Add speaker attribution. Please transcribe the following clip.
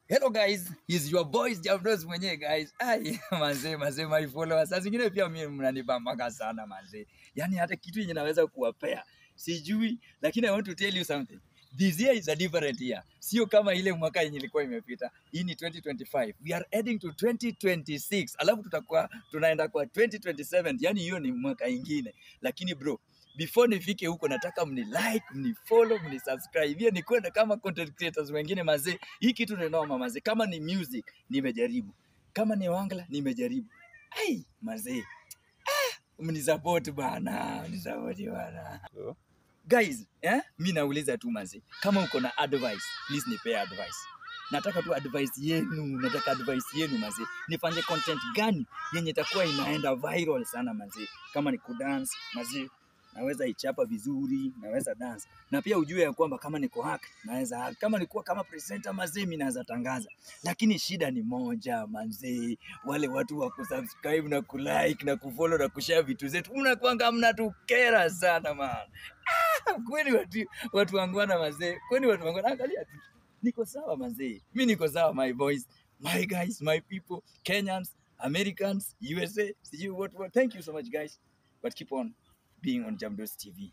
Speaker 1: Hello guys, is your boys Javdos mwenye guys. Ai manze my followers. Sasa zingine pia mimi mnanibambaka sana manze. Yaani hata kitu yenye naweza kuwapea sijui, lakini I want to tell you something. This year is a different year. Sio kama ile mwaka yenye ilikuwa imepita. Hii ni 2025. We are heading to 2026. Alafu tutakuwa tunaenda kwa 2027. Yaani hiyo ni mwaka ingine. Lakini bro, before nifike huko nataka mni-like, mni-follow, mni-subscribe. Hiyo ni kwenda kama content creators wengine mazee. Hii kitu ni noma mazee. Kama ni music, nimejaribu. Kama ni wangla, nimejaribu. Ai, mazee. Mnisupport bana. Mnisupport bana. Guys, mimi nauliza tu mazee. Kama uko na advice, please nipe advice. Nataka tu advice yenu mazee. Nifanye content gani yenye itakuwa inaenda viral sana mazee. Kama ni kudance mazee, naweza ichapa vizuri, naweza dance. Na pia ujue ya kwamba kama niko hack, naweza hack. Kama nikuwa kama presenter mazee, mimi naweza tangaza. Lakini shida ni moja mazee. Wale watu wa kusubscribe na kulike na kufollow na kushare vitu zetu, mnakuanga mnatukera sana man. Kwani watu wangwana mazee. Kwani watu wangwana, angalia tu. Niko sawa mazee. Mimi niko sawa my boys, my guys, my people, Kenyans, Americans, USA. See you what. Thank you so much guys. But keep on being on Jamdos TV.